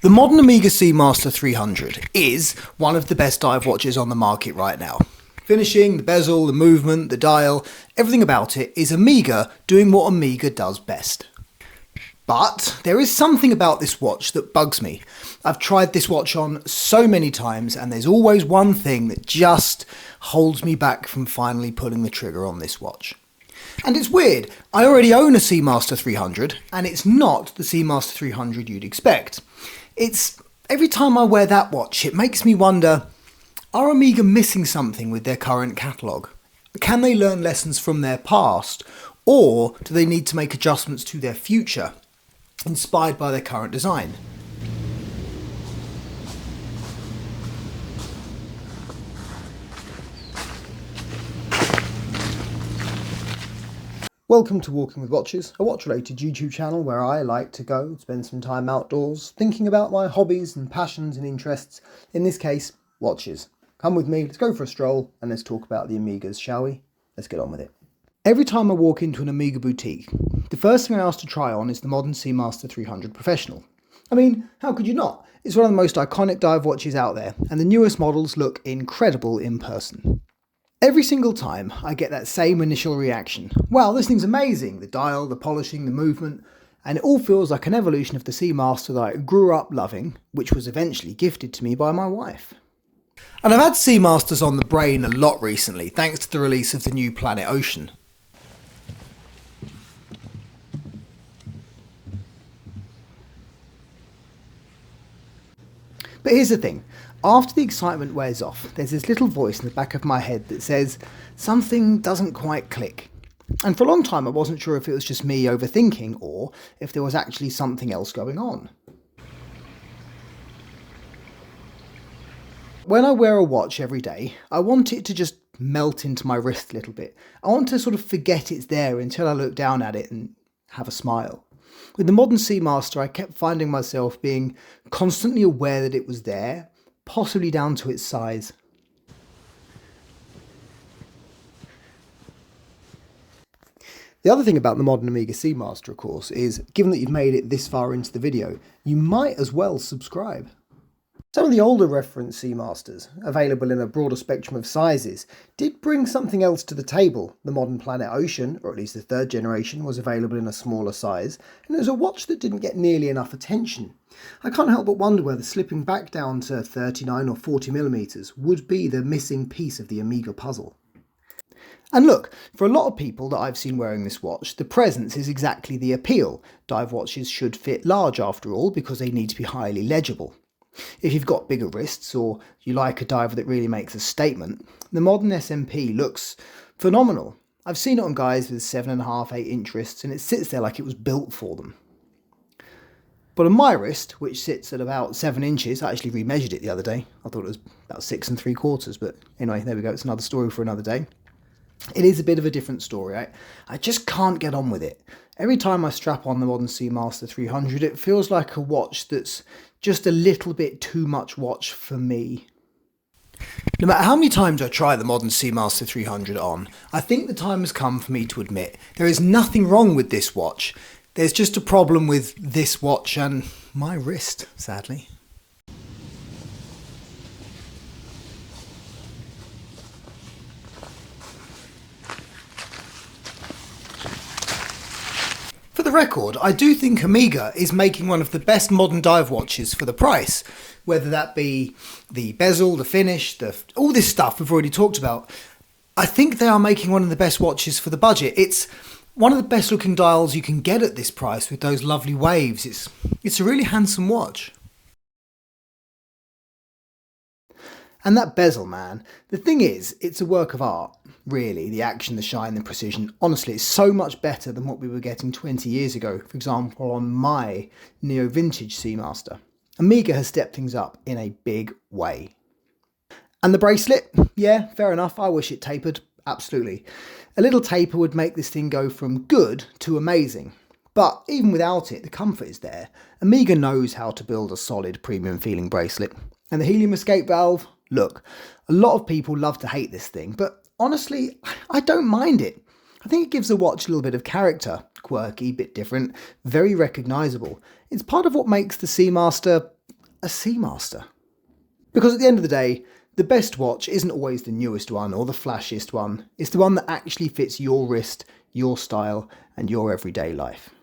The modern Omega Seamaster 300 is one of the best dive watches on the market right now. Finishing, the bezel, the movement, the dial, everything about it is Omega doing what Omega does best. But there is something about this watch that bugs me. I've tried this watch on so many times and there's always one thing that just holds me back from finally pulling the trigger on this watch. And it's weird, I already own a Seamaster 300 and it's not the Seamaster 300 you'd expect. Every time I wear that watch, it makes me wonder, are Omega missing something with their current catalogue? Can they learn lessons from their past, or do they need to make adjustments to their future, inspired by their current design? Welcome to Walking with Watches, a watch-related YouTube channel where I like to go spend some time outdoors, thinking about my hobbies and passions and interests, in this case, watches. Come with me, let's go for a stroll, and let's talk about the Omegas, shall we? Let's get on with it. Every time I walk into an Omega boutique, the first thing I ask to try on is the modern Seamaster 300 Professional. I mean, how could you not? It's one of the most iconic dive watches out there, and the newest models look incredible in person. Every single time I get that same initial reaction. Wow, this thing's amazing. The dial, the polishing, the movement, and it all feels like an evolution of the Seamaster that I grew up loving, which was eventually gifted to me by my wife. And I've had Seamasters on the brain a lot recently, thanks to the release of the new Planet Ocean. But here's the thing. After the excitement wears off, there's this little voice in the back of my head that says something doesn't quite click. And for a long time I wasn't sure if it was just me overthinking or if there was actually something else going on. When I wear a watch every day, I want it to just melt into my wrist a little bit. I want to sort of forget it's there until I look down at it and have a smile. With the modern Seamaster, I kept finding myself being constantly aware that it was there, possibly down to its size. The other thing about the modern Omega Seamaster, of course, is given that you've made it this far into the video, you might as well subscribe. Some of the older reference Seamasters, available in a broader spectrum of sizes, did bring something else to the table. The modern Planet Ocean, or at least the third generation, was available in a smaller size, and it was a watch that didn't get nearly enough attention. I can't help but wonder whether slipping back down to 39 or 40mm would be the missing piece of the Omega puzzle. And look, for a lot of people that I've seen wearing this watch, the presence is exactly the appeal. Dive watches should fit large after all because they need to be highly legible. If you've got bigger wrists or you like a diver that really makes a statement, the modern SMP looks phenomenal. I've seen it on guys with 7.5, 8-inch wrists and it sits there like it was built for them. But on my wrist, which sits at about 7 inches, I actually remeasured it the other day. I thought it was about 6 3/4, but anyway, there we go. It's another story for another day. It is a bit of a different story. I just can't get on with it. Every time I strap on the modern Seamaster 300, it feels like a watch that's just a little bit too much watch for me. No matter how many times I try the modern Seamaster 300 on, I think the time has come for me to admit there is nothing wrong with this watch. There's just a problem with this watch and my wrist, sadly. For the record, I do think Omega is making one of the best modern dive watches for the price. Whether that be the bezel, the finish, all this stuff we've already talked about. I think they are making one of the best watches for the budget. It's one of the best looking dials you can get at this price with those lovely waves. It's a really handsome watch. And that bezel, man, the thing is, it's a work of art, really. The action, the shine, the precision, honestly, it's so much better than what we were getting 20 years ago, for example, on my neo-vintage Seamaster. Omega has stepped things up in a big way. And the bracelet? Yeah, fair enough, I wish it tapered, absolutely. A little taper would make this thing go from good to amazing. But even without it, the comfort is there. Omega knows how to build a solid premium feeling bracelet. And the helium escape valve? Look, a lot of people love to hate this thing, but honestly, I don't mind it. I think it gives the watch a little bit of character. Quirky, bit different, very recognisable. It's part of what makes the Seamaster a Seamaster. Because at the end of the day, the best watch isn't always the newest one or the flashiest one. It's the one that actually fits your wrist, your style, and your everyday life.